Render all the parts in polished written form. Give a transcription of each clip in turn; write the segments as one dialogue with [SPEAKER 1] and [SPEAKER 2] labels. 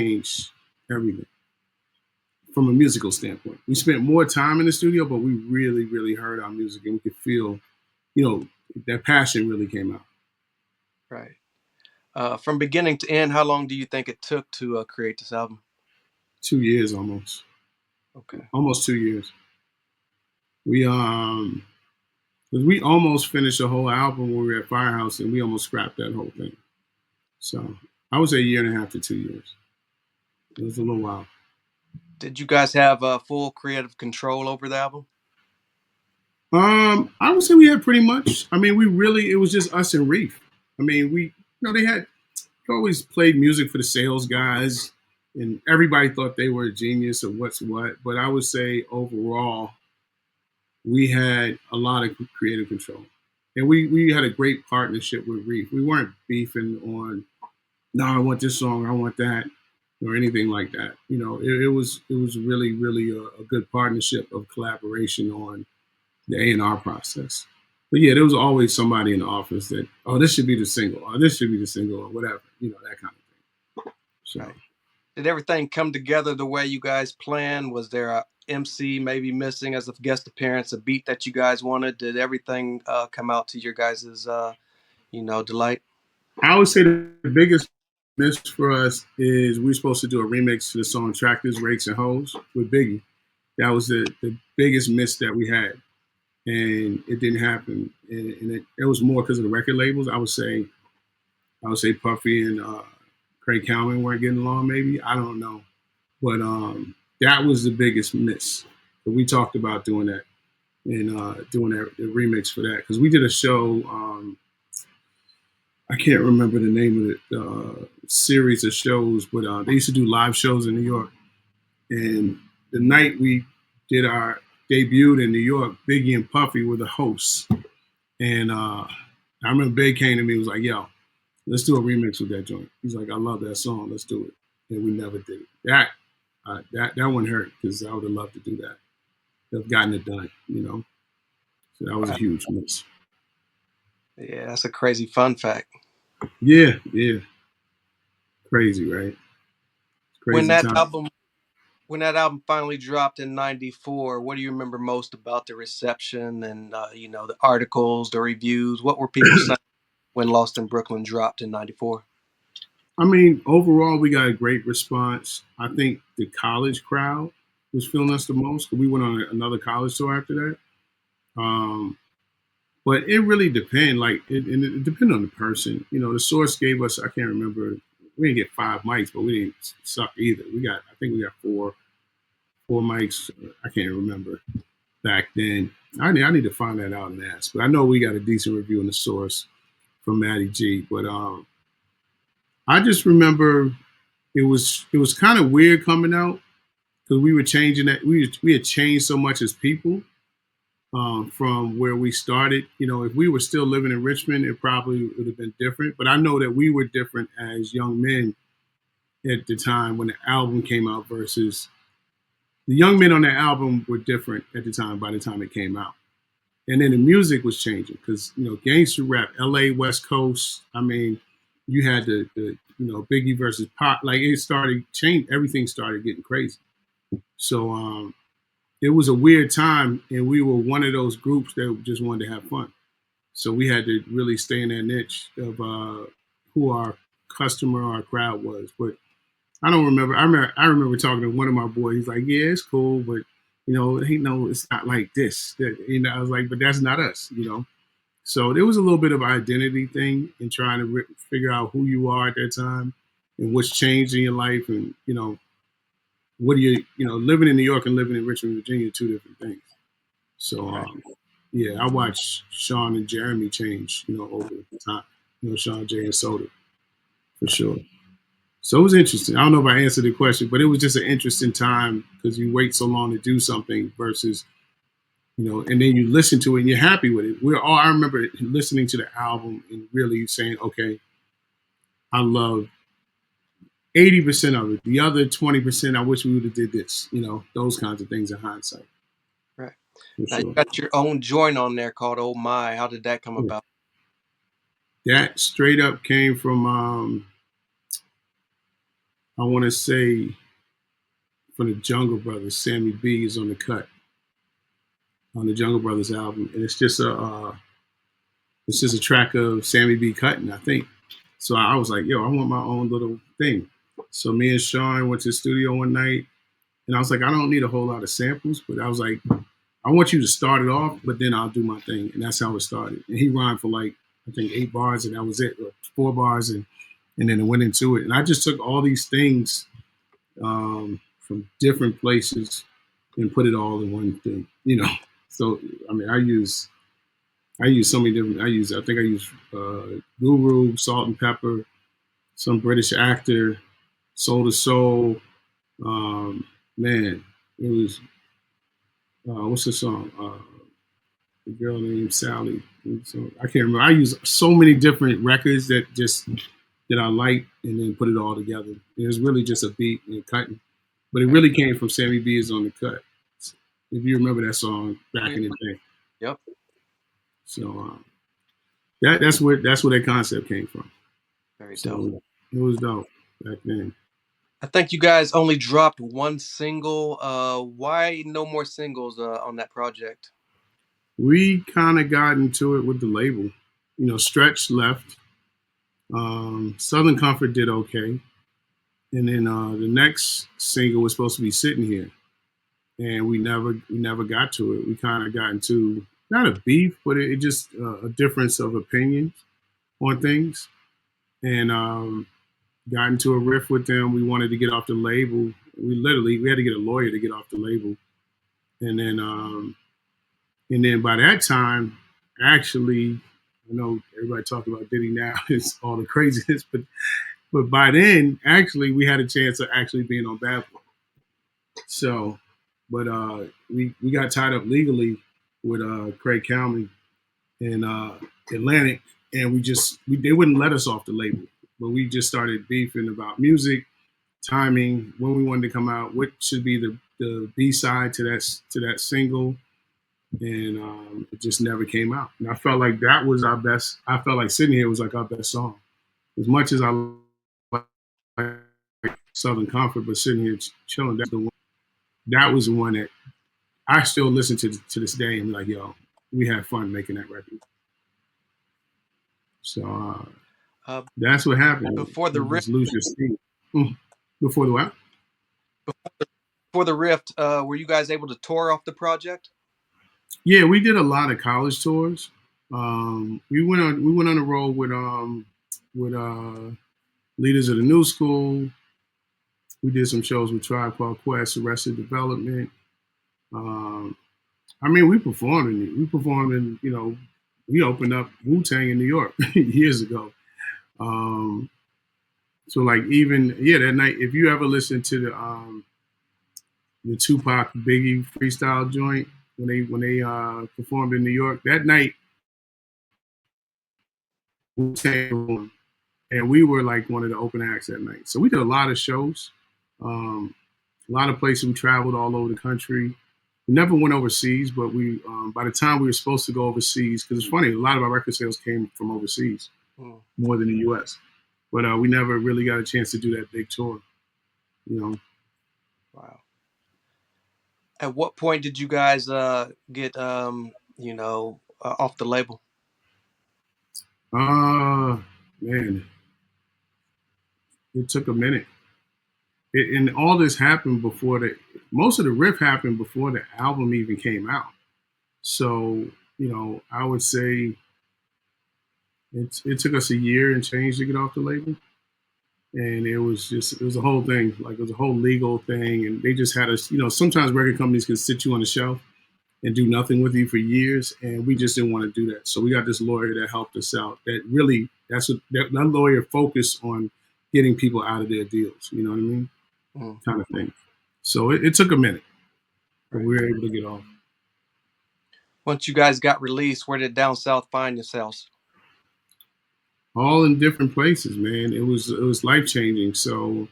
[SPEAKER 1] changed everything from a musical standpoint. We spent more time in the studio, but we really, really heard our music and we could feel, you know, that passion really came out.
[SPEAKER 2] Right. From beginning to end, how long do you think it took to create this album?
[SPEAKER 1] 2 years almost,
[SPEAKER 2] Okay.
[SPEAKER 1] almost 2 years. We 'cause we almost finished the whole album when we were at Firehouse, and we almost scrapped that whole thing. So I would say a year and a half to 2 years. It was a little while.
[SPEAKER 2] Did you guys have full creative control over the album?
[SPEAKER 1] I would say we had pretty much. I mean, we really it was just us and Reef. I mean, they had always played music for the sales guys, and everybody thought they were a genius or what's what. But I would say overall, we had a lot of creative control, and we had a great partnership with Reef. We weren't beefing on, no, I want this song, I want that, or anything like that. You know, it was really really a good partnership of collaboration on the A&R process. But yeah, there was always somebody in the office that, oh, this should be the single, or this should be the single, or whatever, that kind of thing. So
[SPEAKER 2] Right. Did everything come together the way you guys planned? Was there a MC maybe missing as a guest appearance, a beat that you guys wanted? Did everything come out to your guys' delight?
[SPEAKER 1] I would say the biggest miss for us is we're supposed to do a remix to the song Tractors, Rakes, and Hoes with Biggie. That was the biggest miss that we had. And it didn't happen. And it was more because of the record labels. I would say Puffy and Craig Cowman weren't getting along. Maybe, I don't know, but that was the biggest miss. But we talked about doing that and doing that the remix for that because we did a show. I can't remember the name of the series of shows, but they used to do live shows in New York. And the night we did our debuted in New York, Biggie and Puffy were the hosts. And I remember Big came to me and was like, yo, let's do a remix with that joint. He's like, I love that song. Let's do it. And we never did it. That one hurt because I would have loved to do that. Have gotten it done. So that was a
[SPEAKER 2] Wow.
[SPEAKER 1] huge miss.
[SPEAKER 2] Yeah, that's a crazy fun fact.
[SPEAKER 1] Yeah, yeah. Crazy, right?
[SPEAKER 2] When
[SPEAKER 1] Crazy
[SPEAKER 2] that
[SPEAKER 1] time.
[SPEAKER 2] album when that album finally dropped in '94, what do you remember most about the reception and the articles, the reviews? What were people saying when Lost in Brooklyn dropped in '94?
[SPEAKER 1] I mean, overall, we got a great response. I think the college crowd was feeling us the most. We went on another college tour after that. Um, but it really depends. Like, it depended on the person. The source gave us, I can't remember, we didn't get 5 mics, but we didn't suck either. I think we got four mics. I can't remember back then. I need to find that out and ask. But I know we got a decent review in the source from Matty G. But I just remember it was kind of weird coming out because we were changing that we had changed so much as people from where we started. If we were still living in Richmond, it probably would have been different. But I know that we were different as young men at the time when the album came out versus the young men on that album were different at the time by the time it came out. And then the music was changing because gangster rap, L.A. West Coast. I mean, you had the Biggie versus Pop. Like it started change. Everything started getting crazy. So it was a weird time, and we were one of those groups that just wanted to have fun. So we had to really stay in that niche of who our customer, our crowd was. But I don't remember. I remember talking to one of my boys. He's like, "Yeah, it's cool, but it's not like this." I was like, "But that's not us." So there was a little bit of identity thing in trying to figure out who you are at that time and what's changed in your life, and what do living in New York and living in Richmond, Virginia, are two different things. So
[SPEAKER 2] Right.
[SPEAKER 1] yeah, I watched Sean and Jeremy change, over time. Sean J and Soda for sure. So it was interesting. I don't know if I answered the question, but it was just an interesting time because you wait so long to do something versus, and then you listen to it and you're happy with it. I remember listening to the album and really saying, okay, I love 80% of it. The other 20%, I wish we would have did this. Those kinds of things in hindsight,
[SPEAKER 2] Right.
[SPEAKER 1] for
[SPEAKER 2] Now you
[SPEAKER 1] sure.
[SPEAKER 2] got your own joint on there called "Oh My." How did that come
[SPEAKER 1] Yeah.
[SPEAKER 2] about?
[SPEAKER 1] That straight up came from I want to say from the Jungle Brothers, Sammy B is on the cut on the Jungle Brothers album, and it's just a track of Sammy B cutting, I think. So I was like, yo, I want my own little thing. So me and Sean went to the studio one night, and I was like, I don't need a whole lot of samples, but I was like, I want you to start it off, but then I'll do my thing, and that's how it started. And he rhymed for like I think 8 bars, and that was it, or 4 bars, and then it went into it. And I just took all these things from different places and put it all in one thing, you know. So I mean, I use so many different. I think I use Guru, Salt and Pepper, some British actor, Soul to Soul. Um, man, it was what's the song? The girl named Sally. So I can't remember. I use so many different records that I like, and then put it all together. It was really just a beat and cutting, but it really came from Sammy B is on the cut. If you remember that song back in the day.
[SPEAKER 2] Yep.
[SPEAKER 1] So that's where that concept came from.
[SPEAKER 2] Very dope.
[SPEAKER 1] So it was dope back then.
[SPEAKER 2] I think you guys only dropped one single. Why no more singles on that project?
[SPEAKER 1] We kind of got into it with the label. You know, Stretch left. Southern Comfort did okay, and then the next single was supposed to be Sitting Here, and we never got to it. We kind of got into not a beef, but it just a difference of opinion on things, and got into a riff with them. We wanted to get off the label. We had to get a lawyer to get off the label, and then by that time, actually, I know everybody talk about Diddy now, it's all the craziness, but by then, actually, we had a chance of actually being on Bad Boy. So, but we got tied up legally with Craig County in Atlantic, and they wouldn't let us off the label, but we just started beefing about music, timing, when we wanted to come out, what should be the B side to that single, and it just never came out. And I felt like that was our best. I felt like Sitting Here was like our best song, as much as I like Southern Comfort, but Sitting Here chilling. That was the one that I still listen to this day and be like, yo, we had fun making that record. So
[SPEAKER 2] Uh,
[SPEAKER 1] that's what happened.
[SPEAKER 2] before the
[SPEAKER 1] You
[SPEAKER 2] rift,
[SPEAKER 1] just lose your steam. Before the what?
[SPEAKER 2] before the rift, were you guys able to tour off the project?
[SPEAKER 1] Yeah, we did a lot of college tours. We went on the road with leaders of the New School. We did some shows with Tribe Called Quest, Arrested Development. Um, I mean, we performed in it. We performed in, we opened up Wu Tang in New York years ago. Um, so like even that night, if you ever listen to the Tupac Biggie freestyle joint when they performed in New York that night, Wu Tang, and we were like one of the open acts that night. So we did a lot of shows, a lot of places. We traveled all over the country. We never went overseas, but we by the time we were supposed to go overseas, because it's funny, a lot of our record sales came from overseas more than the U.S. But we never really got a chance to do that big tour, you know.
[SPEAKER 2] Wow. At what point did you guys get off the label?
[SPEAKER 1] Man, it took a minute. And all this happened most of the riff happened before the album even came out. So, I would say it took us a year and change to get off the label. And it was a whole thing. Like it was a whole legal thing. And they just had us, sometimes record companies can sit you on the shelf and do nothing with you for years. And we just didn't want to do that. So we got this lawyer that helped us out. That lawyer focused on getting people out of their deals. You know what I mean? Kind of thing. So it took a minute, but we were able to get off.
[SPEAKER 2] Once you guys got released, where did Down South find yourselves?
[SPEAKER 1] All in different places, man. It was life changing. So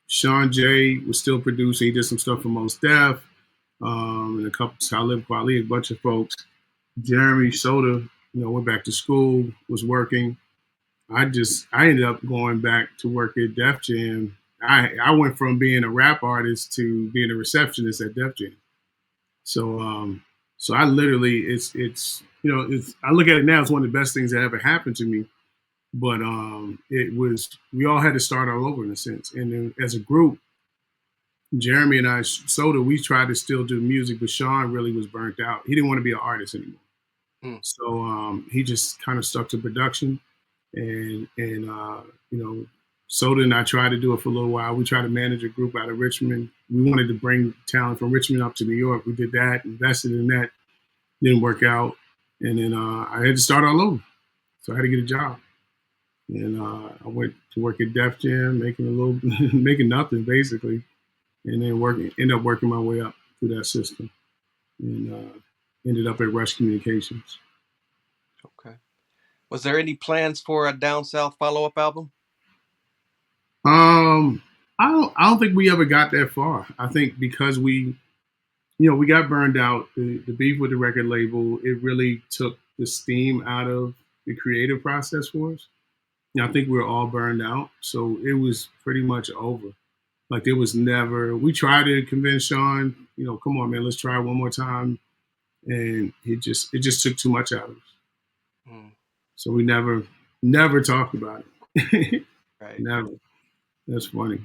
[SPEAKER 1] Sean J was still producing. He did some stuff for Mos Def, and a couple Talib Kweli, a bunch of folks. Jeremy Soda, went back to school, was working. I ended up going back to work at Def Jam I went from being a rap artist to being a receptionist at Def Jam. So so I literally it's it's I look at it now as one of the best things that ever happened to me. But it was we all had to start all over in a sense. And then as a group, Jeremy and I, Soda, we tried to still do music, but Sean really was burnt out. He didn't want to be an artist anymore.
[SPEAKER 2] Mm.
[SPEAKER 1] So he just kind of stuck to production, and Soda and I tried to do it for a little while. We tried to manage a group out of Richmond. We wanted to bring talent from Richmond up to New York. We did that, invested in that, didn't work out, and then I had to start all over. So I had to get a job, and I went to work at Def Jam, making a little, making nothing basically, and then end up working my way up through that system, and ended up at Rush Communications.
[SPEAKER 2] Okay. Was there any plans for a Down South follow-up album?
[SPEAKER 1] Um, I don't think we ever got that far. I think because we got burned out. The beef with the record label, it really took the steam out of the creative process for us. I think we were all burned out, so it was pretty much over. Like there was never. We tried to convince Sean, come on, man, let's try one more time, and it just took too much out of us.
[SPEAKER 2] Mm.
[SPEAKER 1] So we never talked about it.
[SPEAKER 2] Right.
[SPEAKER 1] Never. That's funny.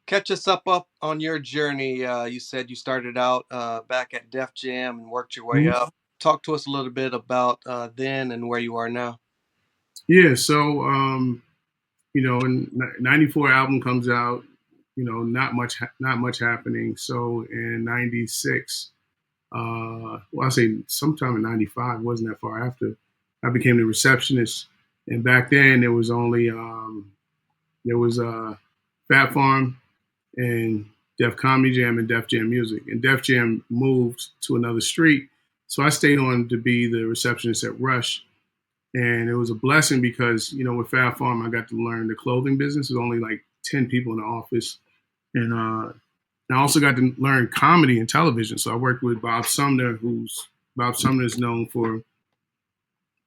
[SPEAKER 2] Catch us up on your journey. You said you started out back at Def Jam and worked your way
[SPEAKER 1] Mhm.
[SPEAKER 2] up. Talk to us a little bit about then and where you are now.
[SPEAKER 1] Yeah. So in '94 album comes out. Not much happening. So in '96, well, I say sometime in '95, wasn't that far after, I became the receptionist. And back then there was only there was Fat Farm and Def Comedy Jam and Def Jam Music. And Def Jam moved to another street. So I stayed on to be the receptionist at Rush. And it was a blessing because, with Fat Farm, I got to learn the clothing business. There's only like 10 people in the office. And I also got to learn comedy and television. So I worked with Bob Sumner is known for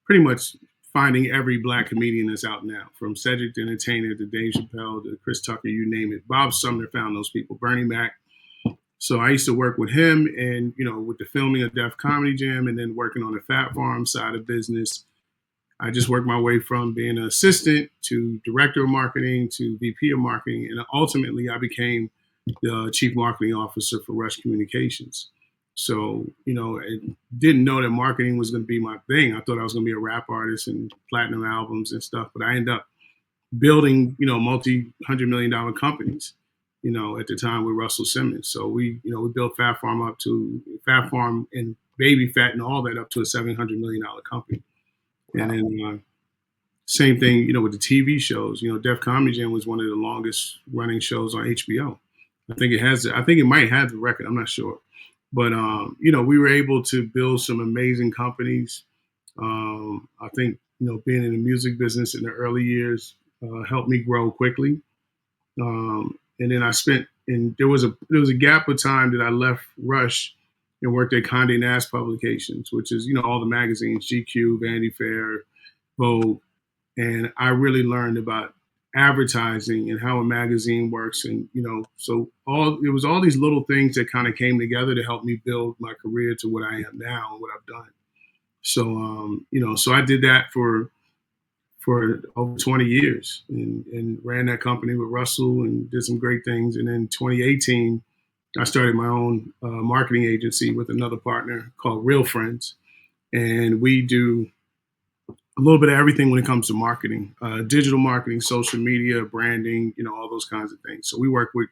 [SPEAKER 1] pretty much finding every black comedian that's out now, from Cedric the Entertainer to Dave Chappelle to Chris Tucker, you name it. Bob Sumner found those people. Bernie Mac. So I used to work with him, and with the filming of Def Comedy Jam, and then working on the Fat Farm side of business. I just worked my way from being an assistant to director of marketing to VP of marketing, and ultimately I became the chief marketing officer for Rush Communications. So, I didn't know that marketing was going to be my thing. I thought I was going to be a rap artist and platinum albums and stuff, but I ended up building, multi-$100 million companies, at the time with Russell Simmons. So we built Fat Farm and Baby Fat and all that up to a $700 million company.
[SPEAKER 2] Wow.
[SPEAKER 1] And then same thing, with the TV shows. Def Comedy Jam was one of the longest running shows on HBO. I think it might have the record. I'm not sure, but we were able to build some amazing companies. I think being in the music business in the early years helped me grow quickly. And then there was a gap of time that I left Rush and worked at Condé Nast Publications, which is all the magazines, GQ, Vanity Fair, Vogue, and I really learned about advertising and how a magazine works. And so it was all these little things that kind of came together to help me build my career to what I am now and what I've done. So so I did that for over 20 years and ran that company with Russell and did some great things. And then 2018, I started my own marketing agency with another partner called Real Friends, and we do a little bit of everything when it comes to marketing, digital marketing, social media, branding, all those kinds of things. So we work with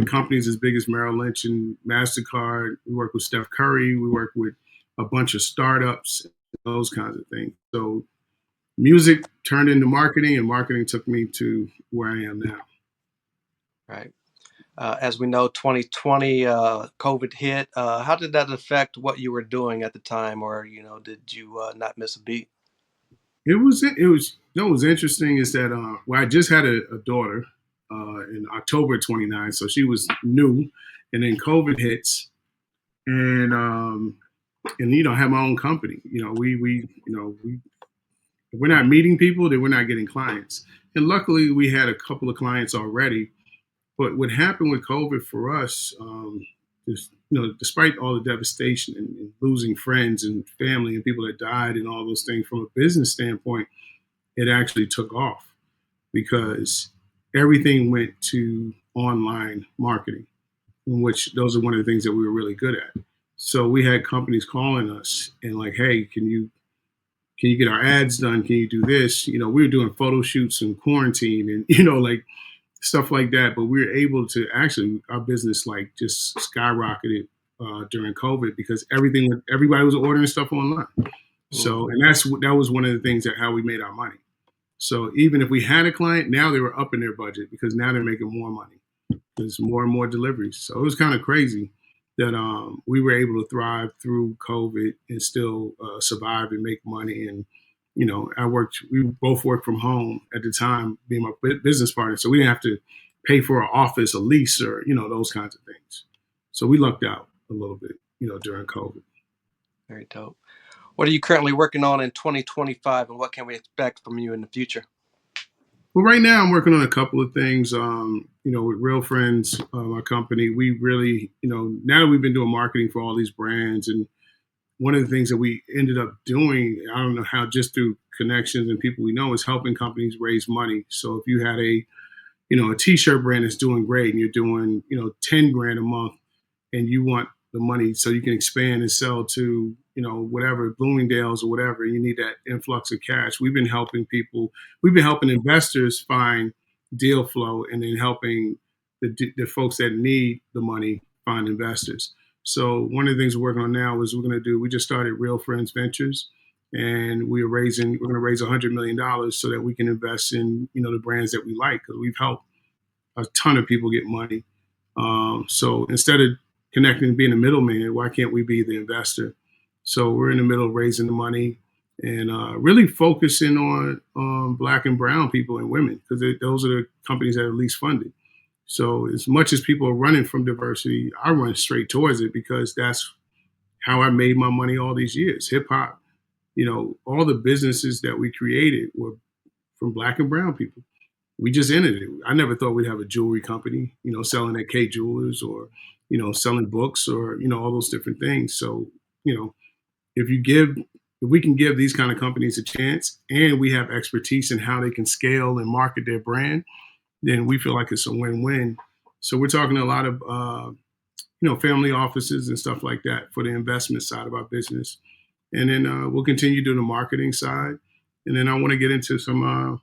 [SPEAKER 1] companies as big as Merrill Lynch and MasterCard. We work with Steph Curry. We work with a bunch of startups, those kinds of things. So music turned into marketing, and marketing took me to where I am now.
[SPEAKER 2] Right. As we know, 2020, COVID hit. How did that affect what you were doing at the time, or did you not miss a beat?
[SPEAKER 1] What was interesting is that I just had a daughter in October 29, so she was new, and then COVID hits, and I have my own company. We're not meeting people, then we're not getting clients. And luckily, we had a couple of clients already. But what happened with COVID for us, is, despite all the devastation and losing friends and family and people that died and all those things, from a business standpoint, it actually took off because everything went to online marketing, in which those are one of the things that we were really good at. So we had companies calling us and like, hey, can you get our ads done? Can you do this? We were doing photo shoots in quarantine and like stuff like that. But we were able to actually, our business like just skyrocketed during COVID because everybody was ordering stuff online. So, and that was one of the things that how we made our money. So even if we had a client, now they were up in their budget because now they're making more money. There's more and more deliveries. So it was kind of crazy that we were able to thrive through COVID and still survive and make money. And we both worked from home at the time, being my business partner, so we didn't have to pay for an office, a lease, or those kinds of things. So we lucked out a little bit, during COVID.
[SPEAKER 2] Very dope. What are you currently working on in 2025, and what can we expect from you in the future?
[SPEAKER 1] Well, right now I'm working on a couple of things. With Real Friends, my company, we really, now that we've been doing marketing for all these brands, and one of the things that we ended up doing, I don't know how, just through connections and people we know, is helping companies raise money. So if you had a t-shirt brand that's doing great and you're doing, 10 grand a month and you want the money so you can expand and sell to, whatever, Bloomingdale's or whatever, you need that influx of cash. We've been helping investors find deal flow and then helping the folks that need the money find investors. So one of the things we're working on now is we just started Real Friends Ventures, and we're going to raise $100 million so that we can invest in, the brands that we like, because we've helped a ton of people get money. So instead of connecting and being a middleman, why can't we be the investor? So we're in the middle of raising the money and really focusing on Black and brown people and women, because those are the companies that are least funded. So as much as people are running from diversity, I run straight towards it because that's how I made my money all these years. Hip hop, all the businesses that we created were from Black and brown people. We just entered it. I never thought we'd have a jewelry company, selling at K Jewelers, or, selling books, or, all those different things. So, if we can give these kind of companies a chance, and we have expertise in how they can scale and market their brand, then we feel like it's a win-win. So we're talking to a lot of, family offices and stuff like that for the investment side of our business. And then we'll continue doing the marketing side. And then I want to get into some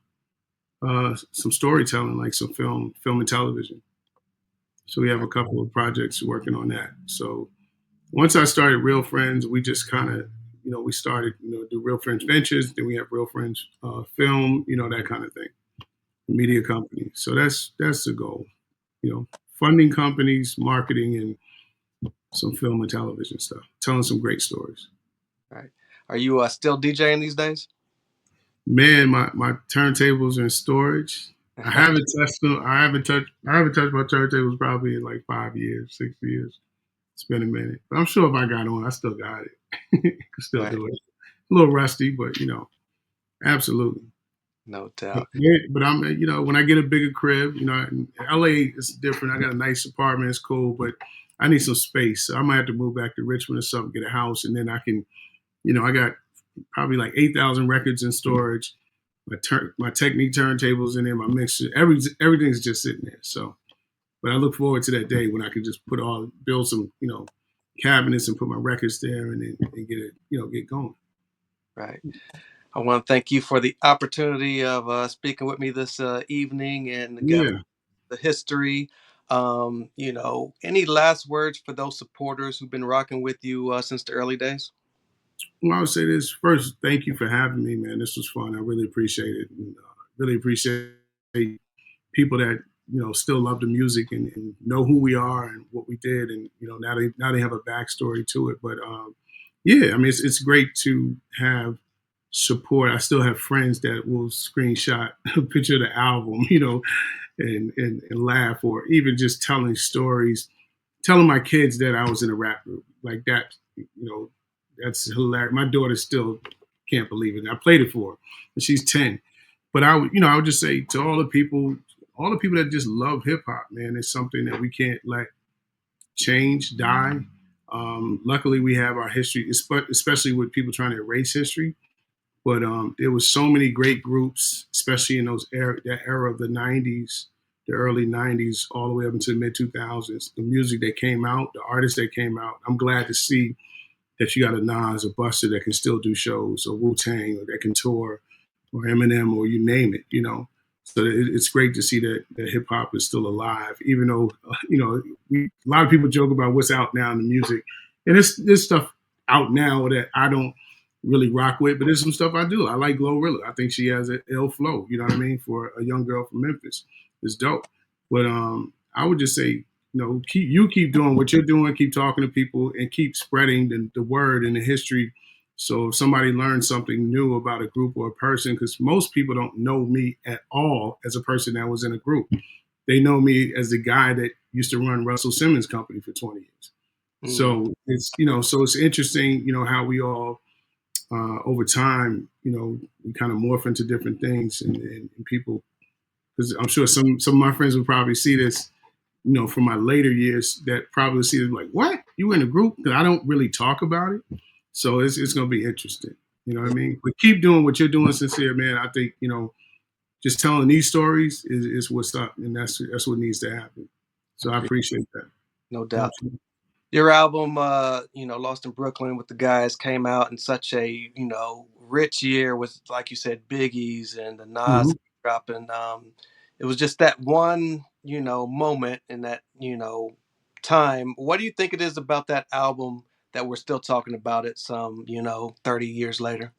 [SPEAKER 1] storytelling, like some film and television. So we have a couple of projects working on that. So once I started Real Friends, we just kind of, we started, do Real Friends Ventures. Then we have Real Friends Film, that kind of thing. Media company. So that's the goal, funding companies, marketing, and some film and television stuff, telling some great stories.
[SPEAKER 2] All right. Are you still DJing these days?
[SPEAKER 1] Man, my turntables are in storage. I haven't touched them. I haven't touched my turntables probably in like 5 years, 6 years. It's been a minute. But I'm sure if I got on, I still got it. Can still do it. A little rusty, but absolutely.
[SPEAKER 2] No doubt.
[SPEAKER 1] But I'm, when I get a bigger crib, in LA is different. I got a nice apartment, it's cool, but I need some space. So I might have to move back to Richmond or something, get a house, and then I can, I got probably like 8,000 records in storage, my Technique turntables in there, my mixer, everything's just sitting there. So, but I look forward to that day when I can just build some, cabinets and put my records there and get it, get going.
[SPEAKER 2] Right. I want to thank you for the opportunity of speaking with me this evening and the history. Any last words for those supporters who've been rocking with you since the early days?
[SPEAKER 1] Well, I would say this first. Thank you for having me, man. This was fun. I really appreciate it. And, really appreciate people that still love the music and know who we are and what we did, and now they have a backstory to it. But yeah, I mean, it's great to have support. I still have friends that will screenshot a picture of the album, and laugh, or even just telling stories, telling my kids that I was in a rap group like that. That's hilarious. My daughter still can't believe it. I played it for her, and she's 10. But I would just say to all the people that just love hip hop, man, it's something that we can't let change, die. Luckily, we have our history, especially with people trying to erase history. But there was so many great groups, especially in that era of the '90s, the early '90s, all the way up into the mid 2000s. The music that came out, the artists that came out. I'm glad to see that you got a Nas, a Buster that can still do shows, or Wu Tang, or that can tour, or Eminem, or you name it. So it's great to see that hip hop is still alive, even though a lot of people joke about what's out now in the music, and there's stuff out now that I don't really rock with, but there's some stuff I do. I like Glorilla. I think she has an ill flow. You know what I mean? For a young girl from Memphis, it's dope. But I would just say, keep doing what you're doing, keep talking to people, and keep spreading the word and the history. So if somebody learns something new about a group or a person, because most people don't know me at all as a person that was in a group. They know me as the guy that used to run Russell Simmons' company for 20 years.
[SPEAKER 2] Mm.
[SPEAKER 1] So it's interesting, how we all over time, we kind of morph into different things, and people, because I'm sure some of my friends will probably see this, from my later years, that probably see it like, what? You in a group? Because I don't really talk about it. So it's going to be interesting. You know what I mean? But keep doing what you're doing, Sin-seer, man. I think, just telling these stories is what's up, and that's what needs to happen. So I appreciate that.
[SPEAKER 2] No doubt.
[SPEAKER 1] Absolutely.
[SPEAKER 2] Your album, Lost in Brooklyn with the guys came out in such a, rich year with, like you said, Biggie's and the Nas
[SPEAKER 1] Mhm.
[SPEAKER 2] dropping. It was just that one, moment in that, time. What do you think it is about that album that we're still talking about it some, 30 years later?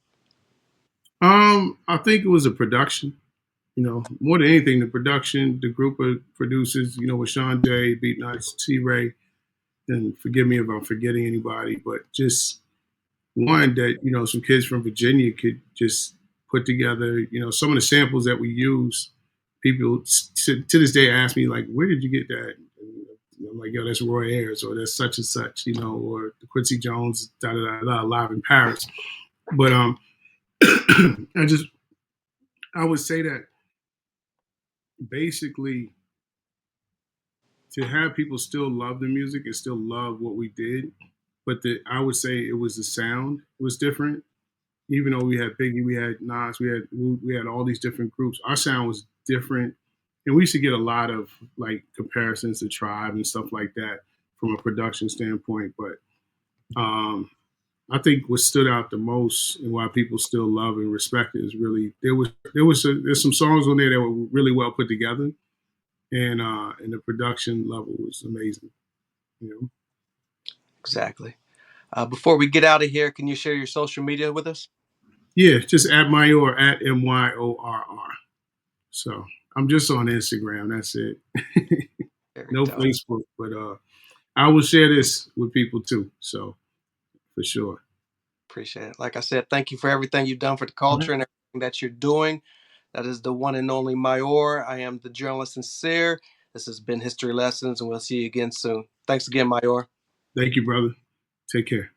[SPEAKER 1] I think it was a production. More than anything, the production, the group of producers, with Sean Day, Beat Nights, T Ray, and forgive me if I'm forgetting anybody, but just one that, some kids from Virginia could just put together, some of the samples that we use. People to this day ask me, like, where did you get that? And I'm like, yo, that's Roy Ayers, or that's such and such, or the Quincy Jones, da da da da, live in Paris. But I just, I would say that basically to have people still love the music and still love what we did, but I would say it was the sound was different. Even though we had Biggie, we had Nas, we had all these different groups, our sound was different, and we used to get a lot of like comparisons to Tribe and stuff like that from a production standpoint. But I think what stood out the most and why people still love and respect it is really there's some songs on there that were really well put together, and the production level was amazing. You know.
[SPEAKER 2] Exactly. Before we get out of here, can you share your social media with us?
[SPEAKER 1] Yeah, just at Myorr at Myorr. So I'm just on Instagram. That's it.
[SPEAKER 2] Very
[SPEAKER 1] No
[SPEAKER 2] dope.
[SPEAKER 1] Facebook, but I will share this with people too. So for sure.
[SPEAKER 2] Appreciate it. Like I said, thank you for everything you've done for the
[SPEAKER 1] All right.
[SPEAKER 2] culture and everything that you're doing. That is the one and only Myorr. I am the journalist Sin-seer. This has been History Lessons, and we'll see you again soon. Thanks again, Myorr.
[SPEAKER 1] Thank you, brother. Take care.